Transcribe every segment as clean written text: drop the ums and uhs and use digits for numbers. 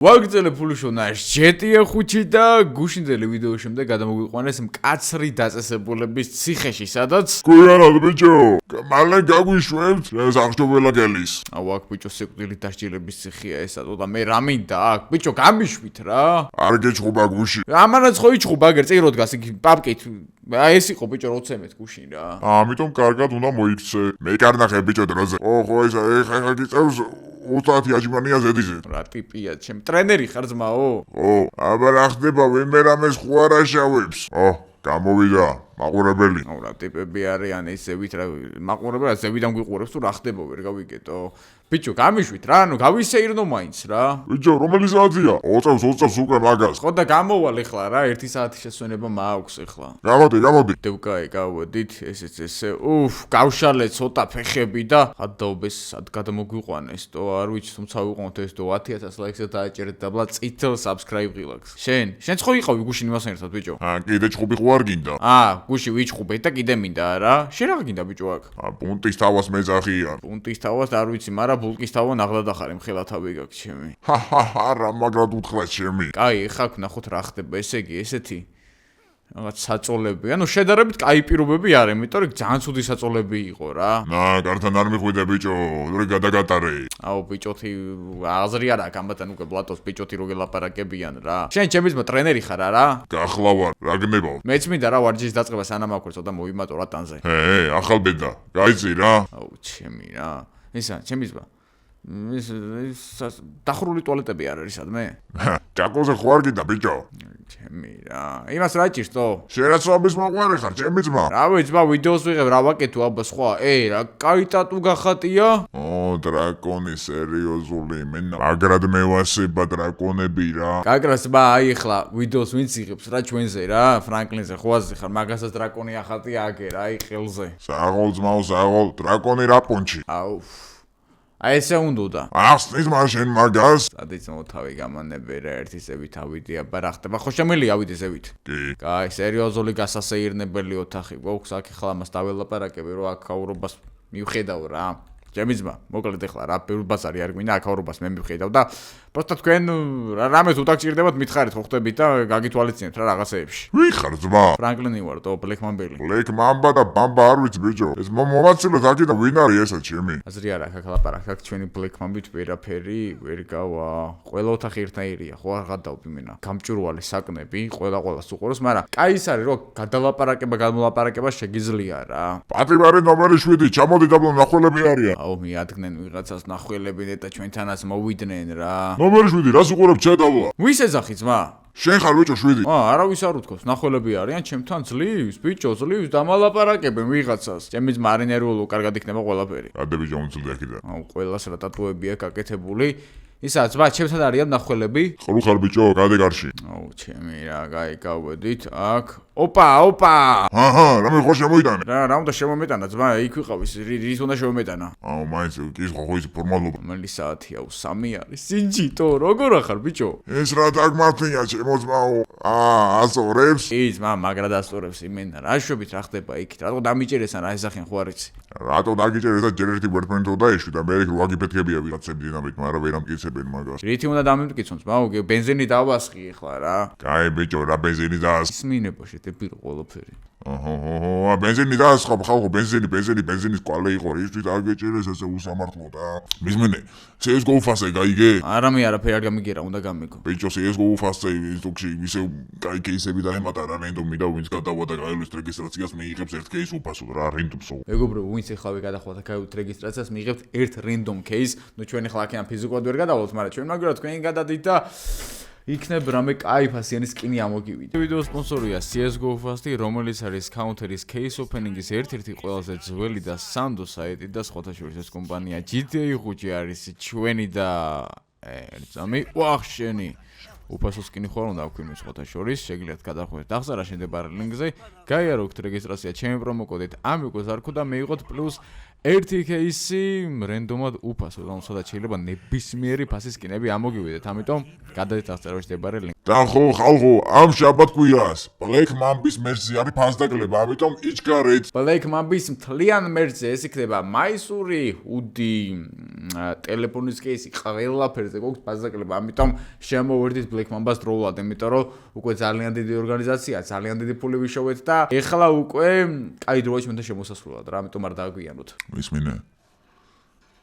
ვაგრძელებ ფულიშონაშ ჯეტია ხუთი და გუშინდელი ვიდეო შემდეგ გადამოგვიყვანეს მკაცრი დაწესებულების ციხეში, სადაც გუიანად ბიჭო, მალე გაგვიშვებთ აღჭობელაგელის. აუ აქ ბიჭო სიკვდილით დასჯილების ციხეა ესა და მე რა მინდა აქ ბიჭო გამიშვით რა. არ გეჩხუბა გუში. ამანაც ხო იჩხუბა აგერ წირო დგას იქ პაპკით. ეს იყო ბიჭო როცემეთ გუშინ რა. ამიტომ კარგად უნდა მოიქცე. მე კარნახე ბიჭო დროზე. ხო ესა ეხა გიწევს 30 აჯმანია ზედიზე. რა ტიპია ჩემ ტრენერი ხარ ძმაო? ო, აბა რა ხდება ვინმერამეს ხوارაშავებს. ო, გამოვიდა მაყურებელი. აუ რა ტიპები არიან ესევით რა მაყურებელი ზევიდან გვიყურებს თუ რა ხდება ვერ გავიგეთო. ბიჭო გამიშვით რა, ანუ გავისეირნო მაინც რა. ბიჭო, რომელი საათია? 20 წელს უკვე მაგას. ხო და გამოვალ ეხლა რა, 1 საათი შესვენება მაქვს ეხლა. გამოდი. დევკაი გავოდით, ესეც ესე. გავშალე ცოტა ფეხები და ხადდაობეს სად გადამოგვიყვანეს, თო არ ვიცი, თუმცა ვიყავთ ეს თო 10000 ლაიქს და დააჭერეთ დაბლა წითელ subscribe ღილაკს. შენც ხო იყავი გუშინ იმასთან ერთად ბიჭო? კიდე ჩხუბი ხო არ გინდა? გუში ვიჩხუბეთ და კიდე მინდა რა. შენ რა გინდა ბიჭო აქ? პუნტის თავს მეძახიან. პუნტის თავს არ ვიცი, მაგრამ ბულკის თავო ნაღდა დახარე მხელა თავი გაქვს ჩემი. რა მაგრად უთხრა ჩემი. კაი, ეხა ვნახოთ რა ხდება, ესე იგი, ესეთი რაღაც საწოლები. ანუ შედარებით კაი პირობები არის, იმიტომ რომ ძალიან ცუდი საწოლები იყო რა. კართან არ მიხვიდე ბიჭო, როი გადაგატარე. აუ ბიჭოთი აზრი არ აქვს ამბატან უკვე ბლატოს ბიჭოთი რო გელაპარაკებიან რა. შენ ჩემი ძმა ტრენერი ხარ არა? გახლავარ, რა გნებავ? მეც მინდა რა ვარჯიშის დაწყება სანამ აქვეცო და მოვიმატო რა ტანზე. ახალ ბედა, გაიცი რა. აუ ჩემი რა. ისა ჩემი ძმა ეს დახურული ტუალეტები არ არის სადმე? ჭაკოზე ხო არ გინდა ბიჭო? ჩემი რა. იმას რა ჭირსო? შენაცვალების მოყვარე ხარ, ჩემი ძმა. რა ვიცი, ძმა ვიდეოს ვიღებ, რა ვაკეთო აბა სხვა. რა კაი ტატუ გახატია? დრაკონი სერიოზული, მე მაგრად მევასება დრაკონები რა. კაკრას ბა აი ახლა ვიდეოს ვინც იღებს რა ჩვენზე რა, ფრანკლინზე ხვაზე ხარ, მაგასაც დრაკონი ახატია აგერ, აი ხელზე. საღოლ ძმაო, საღოლ, დრაკონი რა პონჩი. აუ აი ესე უნდოდა. ახსნის მაშინ მაგას. სადაც მოთავი გამანები რა ერთისები თავიდი აბა რა ხდება? ხო შემელია ავიდე ზევით. კი. კაი, სერიოზული გასასეირნებელი ოთახი გვაქვს აქ ახლა ამას დაველაპარაკები რომ აქ აურობას მივხედავ რა. ჩემი ძმა, მოკლედ ახლა რა ბაზარი არ გვინდა აქ აურობას მე მივხედავ და პროსტა თქვენ რამეს უტაკჭირდებათ მითხარით ხო ხდებით და გაგითვალისწინებთ რა რაღაცეებში. ვიხარ ძმა? ფრანკლინი ვარ თო ბლეკმანბელი. ბლეკმანბა და ბამბა არ ვიცი ბიჭო. ეს მომაცილოთ აქედან ვინ არის ესა ჩემი? აზრი არ აქვს აქ ლაპარაკ აქ ჩვენი ბლეკმანბით ვერაფერი ვერ გავა. ყველა ოთახი ერთნაირია ხო არ გადავდი მენა. გამჭვირვალე საკნები, ყველას უყუროს, მაგრამ კაი ის არის რომ გადმოლაპარაკება შეგიძლია რა. პატიმარი ნომერი 7 ჩამოდი და ნახველები არიან. აუ მიადგნენ ვიღაცას ნახველები და ჩვენთანაც მოვიდნენ რა. ნომერი 7 რას უყურებ ჩადავლა? ვის ეძახი ძმა? შენ ხარ ბიჭო 7? არავის არ უთქოს, ნახველები არიან ჩემთან ძლივს, ბიჭო ძლივს დამალაპარაკებენ ვიღაცას. ჩემი ძმა არ ნერვიულო, კარგად იქნება ყველაფერი. ადე ბიჭო უმცლი აქედან. აუ ყველას რა ტატუები აქვს აკეთებული. ისა ძმა ჩემთან არიან ნახველები? ხალუ ხარ ბიჭო, გადე გარში. აუ ჩემი რა, კაი გავედით აქ. ოპა. რამე ხო შემოიტანე? რა უნდა შემომეტანა ძმა, იქ ვიყავის, რის უნდა შემომეტანა? აუ მაინც კითხვა ხო ის ფორმალობა. რომელი საათია? 3 არის. სინჯიტო, როგორ ახარ ბიჭო? ეს რა დაგმართია ჩემო ძმაო? ასწორებს? კი ძმა, მაგრად ასწორებს იმენა. რა შვებით რა ხდება იქით? რატო დამიჭერესან რა ეძახენ ხო არ იცი? რატო დაგიჭერეს და ჯერ ერთი გვერდფრენდო დაეშვი და მე ვაგიფეთქებია ვიღაცები დინამით, მაგრამ ვერ ამტკიცებენ მაგას. რითი უნდა დამიმტკიცონ ძმა? ბენზინი დავასხი ახლა რა. კაი ბიჭო, რა ბენზინი დას. ისმინებაში დებილო ყველაფერი. ბენზინი დაასხა ხალხო, ბენზინის კვალი იყო, ისთვის აგეჭერეს ესე უსამართლო და. მისმენე, CS:GO ფასე გაიგე? არა მე არაფერი არ გამიგერა, უნდა გამიგო. ბიჭო, CS:GO ფასე ინსტრუქში ისე კაი кейსები დაემატა რა რენდომი და ვინც გადავა და გაელვის რეგისტრაციას მიიღებს ერთ кейს უფასოდ რა რენდომსო. მეგობრებო, ვინც ეხლა გადახვდა და გაივთ რეგისტრაციას მიიღებთ ერთ რენდომ кейს. ნუ ჩვენ ეხლა აქედან ფიზიკურად ვერ გადავალთ, მაგრამ ჩვენ მაგრამ თქვენ გადადით და იქნებ რამე კაი ფასიანი სკინი ამოგივით. ვიდეოს სპონსორია CS:GO Fast-ი, რომელიც არის Counter-ის case opening-ის ერთ-ერთი ყველაზე ძველი და სანდო საიტი და სხვათა შორის ეს კომპანია GTA 5 არის ჩვენი და ერთზამი ვახშენი. უფასო სკინი ხო არ უნდა აქვთ სხვათა შორის, შეგიძლიათ გადახვიდეთ აღზარა შემდებარე ლინკზე, გაიაროთ რეგისტრაცია ჩემი პრომო კოდით AMIGO-ZARKO და მეიღოთ პლუს ერთი кейსი რენდომად უფასო, რომელსაც შეიძლება ნებისმიერი ფასის სკინები ამოგივიდეთ, ამიტომ გადადეთ აღწერაში მდებარე ლინკი. და ხო ხალხო, ამ შაბათ-კვირას Black Mamba-ის მერზი არის ფასდაკლება, ამიტომ იჩქარეთ. Black Mamba-ის მთლიან მერზე ეს იქნება მაისური, ჰუდი, ტელეფონის кейსი, ყველაფერზე გვაქვს ფასდაკლება, ამიტომ შემოვერდით Black Mamba-ს დროულად, იმიტომ რომ უკვე ძალიან დიდი ორგანიზაცია, ძალიან დიდი ფული ვიშოვეთ და ეხლა უკვე კაი დროა ჩვენთან შემოსასვლელად რა, ამიტომ არ დააგვიანოთ. მისმინე.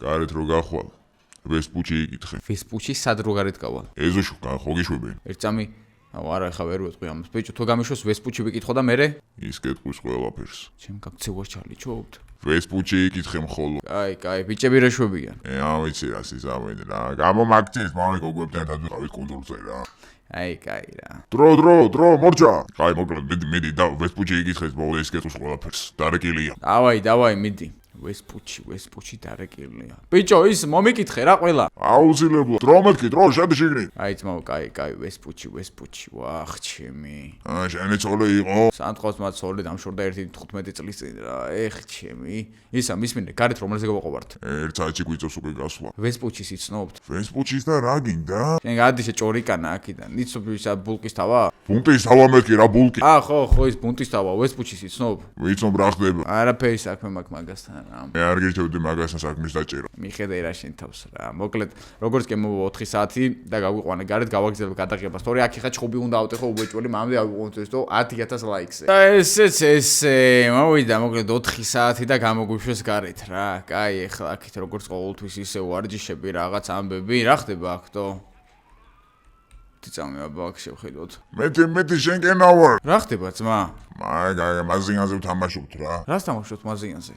გარეთ რო გახვალ. ვესპუჩი იკითხე. ვესპუჩი სად რო გარეთ გავალ? ეზოში ხო გიშვები. ერთწამი არა ხა ვერ ვეთყვი ამას. ბიჭო, თუ გამიშოს ვესპუჩი ვიკითხო და მერე? ის კეთვის ყველაფერს. ჩემ გაქცევა ჩარლიჩობთ. ვესპუჩი იკითხე მხოლოდ. კაი, ბიჭები რა შვებიან? ამიცი რა სიზამენ რა. გამომაქცეს, მაგრამ გოგოებთან ერთად ვიყავით კუნძულზე რა. კაი რა. დრო, მორჯა. კაი, მოკლედ მიდი და ვესპუჩი იკითხეს ბოლო ის კეთვის ყველაფერს. დარეკილია. დავაი, მიდი. ვესპუჩი დარეკილია. ბიჭო, ის მომიკითხე რა ყველა. აუცილებლად. დრო მეთქი, დრო შედი შიგნით. აი ძმაო, კაი, ვესპუჩი. ვახ ჩემი. შენი ცოლი იყო? სანდყოს მათ ცოლი დამშორდა 15 წლის წინ რა. ჩემი. ისა მისმინე, გარეთ რომელზე გავაყობართ? ერთ საათში გვიწევს უკვე გასვლა. ვესპუჩის იცნობთ? ვესპუჩის და რა გინდა? შენ გადიშე ჭორიკანა აქიდან. იცნობ ისა ბულკის თავა? ბუნტის თავა მეთქი რა ბულკი? ხო, ის ბუნტის თავა, ვესპუჩის იცნობ? ვიცნობ რა ხდება. არაფერი საქმე მაქვს მაგასთან. მე არ გირჩევდი მაგასთან საქმის დაჭერა. მიხედე რა შენ თავს რა. მოკლედ, როგორც კი მოვა 4 საათი და გავიყვანე გარეთ, გავაგზავნე გადაღებას. თორე აქ ხა ჩხუბი უნდა ავტეხო უბეჭველი, მამამდე ავიყვანოთ ეს თო 10000 ლაიქზე. და ესე მოვიდა მოკლედ 4 საათი და გამოგვიშვეს გარეთ რა. კაი, ეხლა აქეთ როგორც ყოველთვის ისე ვარჯიშები რაღაც ამბები, რა ხდება აქ თო? წამი აბა აქ შევხედოთ. მეტი შენკენა ვარ. რა ხდება ძმა? მაზიანზე ვთამაშობთ რა. რას თამაშობთ მაზიანზე?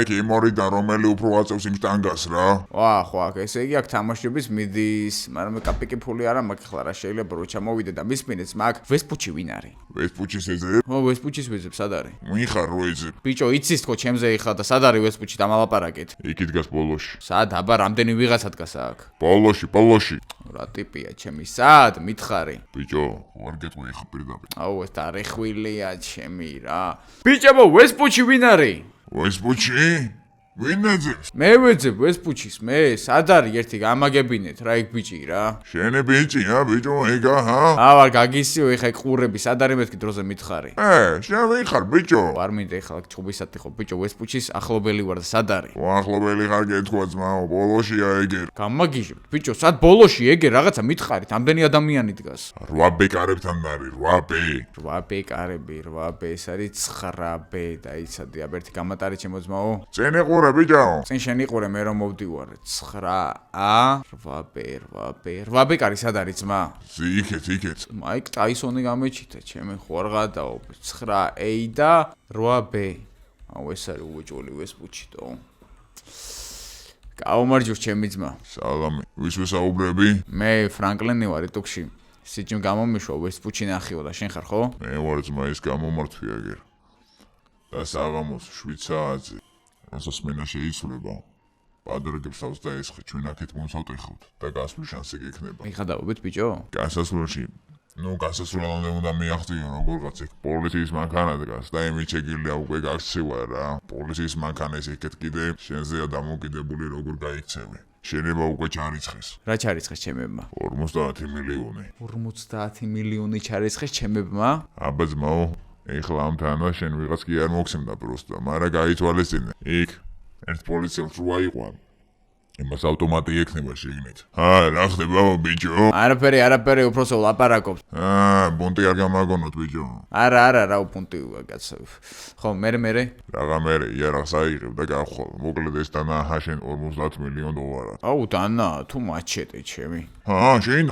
კიმორიდან რომელი უფრო აწევს იმ შტანგას რა. ხო, ესე იგი აქ თამაშების მიდის, მაგრამ კაპიკი ფული არა მაქვს ხლა რა შეიძლება რო ჩამოვიდე და მისმინეც მაგ ვესპუჩი ვინ არის? ვესპუჩის ეძებ? ვესპუჩის ვეძებ სად არის? ვინხარ რო ეძებ? ბიჭო, იცის თქო ჩემზე ეხლა და სად არის ვესპუჩი დამალაპარაკეთ? იქით დგას ბოლოში. სად აბა რამდენი ვიღაცა დგას აქ? ბოლოში. რა ტიპია ჩემი? სად მითხარი? ბიჭო, ვარ გეტყვი ხა პირდაპირ. ეს დარეხვილია ჩემი რა. ბიჭებო, ვესპუჩი ვინ არის? ვესპუჩი? ვინ ეძებს? მე ვეძებ ვესპუჩის, მე სად არის ერთი გამაგებინეთ რა იქ ბიჭი რა. შენი ბიჭია, ბიჭო, ეგა ჰა? ვარ გაგისიო ეხა ყურები, სად არის მეთქი დროზე მითხარი? შენ ვიხარ, ბიჭო? ვარ მინდა ეხლა ჩუბისათი ხო, ბიჭო, ვესპუჩის ახლობელი ვარ და სად არის? ახლობელი ხარ გეთქვა ძმაო, ბოლოშია ეგერ. გამაგიჟებთ, ბიჭო, სად ბოლოში ეგერ რაღაცა მითხარით, ამდენი ადამიანი დგას. 8 ბეკარებთან არის, 8 ბეკარები, 8 ეს არის 9 დაიცადე, აბა ერთი გამატარი ჩემო ძმაო. წენ ეყურე ბიჭო. წინ შენ იყურე მე რომ მოვდივარ. 8 ბეკარი სად არის ძმა? იქეთ. მაიკ ტაისონი გამეჩიტა, ჩემი ხო არ გადაო. 9A და 8B. ეს არის უეჭველი ვესპუჩიტო. გაუმარჯოს ჩემი ძმა. სალამი. ვის ვესაუბრები? მე ფრანკლენი ვარ იტუქში. სიჯიმ გამომიშვა ვესპუჩი ნახიო და შენ ხარ ხო? მე ვარ ძმა ის გამომართვი აგერ. და საღამოს 7 საათზე. რასაც მენა შეიცვლება. პადრეგებს თავს დაესხე, ჩვენ აქეთ მოსავტეხავთ და გასვლის შანსი გექნება. მიხადაობით ბიჭო? გასასვლელში გასასვლელამდე უნდა მიაღწიო როგორღაც ეგ პოლიციის მანქანა დგას და იმით შეგიძლია უკვე გაქცევა რა. პოლიციის მანქანის იქეთ კიდე შენზეა დამოკიდებული როგორ გაიქცევი. შეიძლება უკვე ჩარიცხეს. რა ჩარიცხეს ჩემებმა? 50 მილიონი. 50 მილიონი ჩარიცხეს ჩემებმა? აბა ძმაო, ეხლა ამ თანას შენ ვიღაც კი არ მოგცემდა პროსტა, მაგრამ გაითვალისწინე. იქ ერთ პოლიციელს რო აიყვან. იმას ავტომატი ექნება შეგნით. რა ხდება ბიჭო? არაფერი, უბრალოდ ვლაპარაკობ. ბუნტი არ გამაგონოთ ბიჭო. არა, რა ბუნტი კაცო. ხო, მე. რაღა მე, იარაღს აიღებ და გავხვალ. მოკლედ ეს დანა ჰაშენ 50 მილიონ დოლარად. დანა, თუ მაჩეტე ჩემი.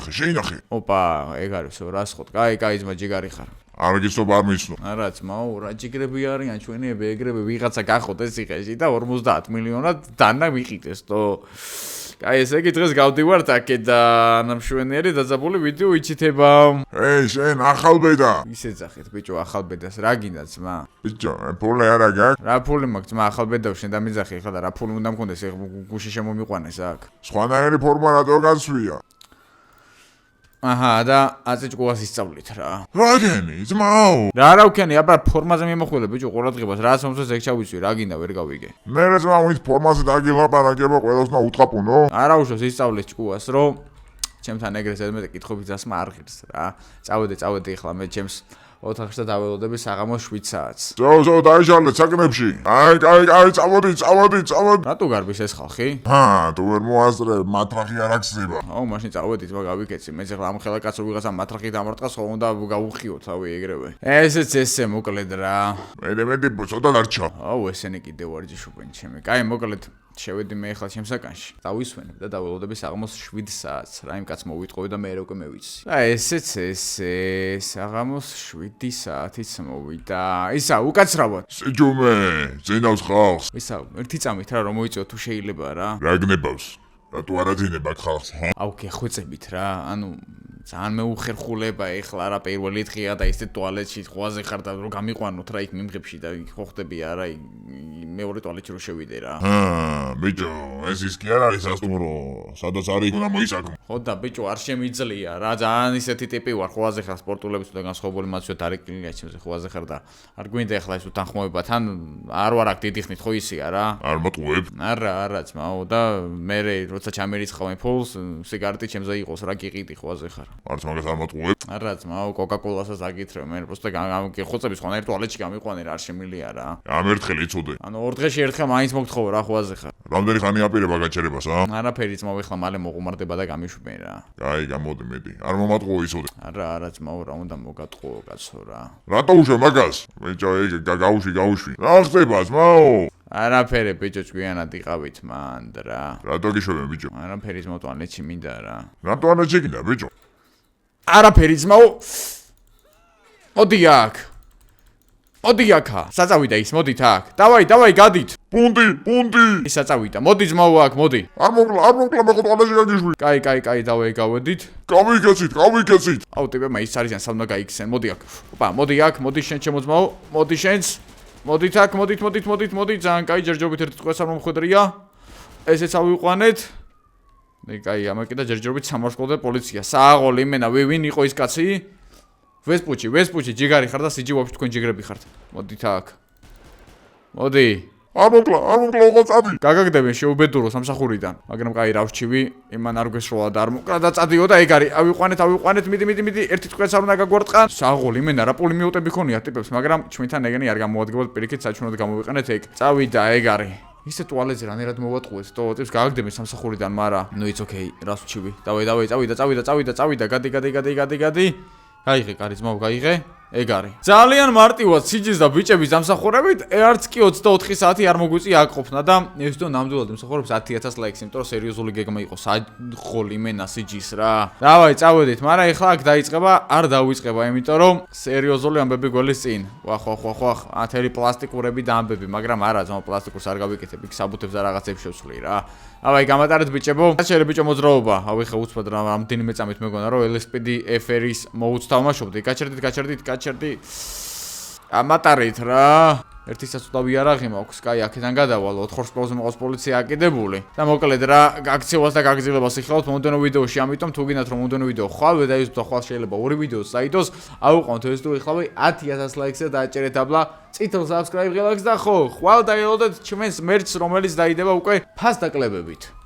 შეინახე. ოპა, ეგ არისო, რას ხოთ? კაი, ძმა ჯიგარი ხარ. არ გიცნობ არ მიცნობ. არა ძმაო, რა ჯიგრები არიან ჩვენები, ეგრევე ვიღაცა გახოთ ეს ციხეში და 50 მილიონად დანა ვიყიდეს თო. კაი, ესე იგი დღეს გავდივართ აქეთ და ნამშვენიერი დაძაბული ვიდეო იჩითება. შენ ახალბედა. ისე ძახეთ ბიჭო, ახალბედას რა გინდა ძმა? ბიჭო, ფული არა გაქვს? რა ფული მაქვს ძმა, ახალბედაო შენ დამიძახე ხა და რა ფული უნდა მქონდეს, ეგ გუში შემომიყვანეს აქ. სხვანაირი ფორმა რატო გაცვია? აჰა და აწი ჭკუას ისწავლით რა. რა გენი, ძმაო? რა არა ვქენი, აბა ფორმაზე მიმოხვილე ბიჭო ყურადღებას, რაც მომწონს ეგ ჩავიცვი, რა გინდა ვერ გავიგე. მე ძმაო ის ფორმაზე დაგილაპარაკება, ყველას უნდა უთყაპუნო. არა უშავს ისწავლეთ ჭკუას, რომ ჩემთან ეგრე ზედმეტი კითხვები დასმა არ ღირს რა. წავედი ახლა მე ჩემს ოთახში და დაველოდები საღამოს 7 საათს. ზო დაიშალეთ საკნებში. აი, წავედი. რატო გარბის ეს ხალხი? თუ ვერ მოასწრებ, მატრახი არ აქცება. აუ, მაშინ წავედით, გავიკეცი. მე ახლა ამ ხელა კაცო ვიღაცა მატრახი დამარტყას, ხო უნდა გავუხიოთ, ავი ეგრევე. ესეც ესე მოკლედ რა. მე ცოტა დარჩა. აუ, ესენი კიდევ ვარჯიშობენ ჩემი. კაი, მოკლედ შევედი მე ახლა შემსაკანში. დავისვენებ და დაველოდები საღამოს 7 საათს. რა იმ კაცს მოვიტყოვე და მე უკვე მევიცი. და ესეც ესე საღამოს 7 საათიც მოვიდა. ისა უკაცრავად. სიჯუმე, ძინავს ხალხს. ისა ერთი წამით რა რომ მოიწევ თუ შეიძლება რა. რა გნებავს? რატო არ აძინებ ხალხს? აუ, გეხვეწებით რა. ანუ ძალიან მეუხერხულება ეხლა რა პირველი დღეა და ისე ტუალეტში ხვაზე ხარ და რომ გამიყვანოთ რა იქ მიმღებში და ხო ხდები არა მეორე ტუალეტში რომ შევიდე რა. ბიჭო, ეს ის კი არ არის სასტუმრო, სადაც არის უნდა მოისაქმო. ხო და ბიჭო არ შემიძლია რა, ძალიან ისეთი ტიპი ვარ, ხვაზე ხარ სპორტულებს და განსხვავებული მაცვე დარეკილია ჩემზე ხვაზე ხარ და არ გვინდა ეხლა ეს უთანხმოება თან არ ვარ აქ დიდი ხნით ხო ისია რა. არ მოტყუებ? არა ძმაო და მე როცა ჩამერიცხავენ ფულს, სიგარეტი ჩემზე იყოს რა გიყიდი ხვაზე ხარ. არც მაგას არ მოტყუებ? არა ძმაო, კოკა-კოლასაც აგითრევ, მე პროსტა გიხოცების ხوان ერთ ტუალეტში გამიყვანე რა არ შემილია რა. ამ ერთხელ იცოდე. ანუ ორ დღეში ერთხელ მაინც მოგთხოვო რა ხვაზე ხარ. რამდენი ხანი აპირება გაჩერებას, არაფერი ძმაო, ეხლა მალე მოყუმარდება და გამიშვენ რა. კაი, გამოდი მეტი. არ მომატყუო იცოდე. არა ძმაო, რა უნდა მოგატყუო კაცო რა. რატო უშვა მაგას? ბიჭო, ეგ გაუშვი. რა ხდება ძმაო? არაფერი ბიჭო, ჭკვიანად იყავით მანდ რა. რატო გიშვებენ ბიჭო? არაფერი ძმაო, ტუალეტში მინდა რა. რატო არ შეგინდა ბიჭო? არაფერი ძმაო. მოდი აქ. საწავიდა ის, მოდით აქ. დავაი, გადით. პუნდი. ის საწავიდა. მოდი ძმაო აქ, მოდი. არ მოკლა, მე ხოთვალეში გაგიშვი. კაი, გავედით. გავიქეცით. აუ, ტიპებმა ის არიან, სამ უნდა გაიქცენ. მოდი აქ. ოპა, მოდი აქ, მოდი შენ ჩემო ძმაო. მოდი შენც. მოდით აქ, მოდით. ძალიან კაი, ჯერჯერობით ერთი ტყუას არ მომხვედრია. ესეც ავიყვანეთ. კაი, ამას კიდე ჯერჯერობით სამართლო და პოლიცია. სააღოლი იმენა, ვინ იყო ის კაცი? ვესპუჩი, ჯიგარი ხარ და სიჯი ვაფშე თქვენ ჯიგრები ხართ. მოდით აქ. მოდი. არ მოკლა, ოღონდ წადი. გაგაგდებენ შეუბედურო სამსახურიდან, მაგრამ კაი რა ვჩივი, იმან არ გვესროლა და არ მოკლა და წადიო და ეგ არის. ავიყვანეთ, მიდი, ერთი ტყუას არ უნდა გაგვარტყან. სააღოლი იმენა რა პოლი მიუტები ხონია ტიპებს, მაგრამ ჩვენთან ეგენი არ გამოადგებოდ პირიქით საჩვენოდ გამოვიყენეთ ეგ. წავიდა ეგ არის. ისე ტუალეტზე რანერად მოვატყუეთ, ტიპს გაგაგდებენ სამსახურიდან, მაგრამ ნუ იც ოკეი, რას ვჩივი. დავაი, წავიდა, გადი. გაიღე კარი ძმაო, გაიღე. ეგ არის. ძალიან მარტივად სიჯის და ბიჭების დამსახურებით, არც კი 24 საათი არ მოგვიწია აკყოფნა და ეს თვითონ ნამდვილად იმსახურებს 10000 ლაიქს, იმიტომ რომ სერიოზული გეგმა იყო სააღოლი იმენა სიჯის რა. დავაი, წავედით, მაგრამ ეხლა აქ დაიწყება, არ დავიწყება, იმიტომ რომ სერიოზული ამბები გველის წინ. ვახ, ათერი პლასტიკურები და ამბები, მაგრამ არა, ძმაო, პლასტიკურს არ გავიკეთებ, იქ საბუთებს და რაღაცებს შევცვლი რა. ავაი, გამატარეთ ბიჭებო. გაჩერე ბიჭო მოძრაობა. ავი ხა უცბად რამდენიმე წამით მეგონა რომ LSPD FR-ის მოუცთავმაშობდი. გაჩერდით. ამატარით რა. ერთი საწუდავი არაღი მაქვს, კაი, აქედან გადავალ, 4 სპორტზე მოყავს პოლიცია აკიდებული. და მოკლედ რა, გაქცევას და გაგზილებას იხილავთ მომდენო ვიდეოში, ამიტომ თუ გინდათ რომ მომდენო ვიდეო ხვალ დაიწყოთ და ხვალ შეიძლება ორი ვიდეოს საიდოს, აუყოვნთ ეს თუ იხლავი 10000 ლაიქს და დააჭერეთ აბლა წითელ subscribe ღილაკს და ხო, ხვალ დაელოდეთ ჩვენს მერჩს, რომელიც დაიდება უკვე ფასდაკლებებით.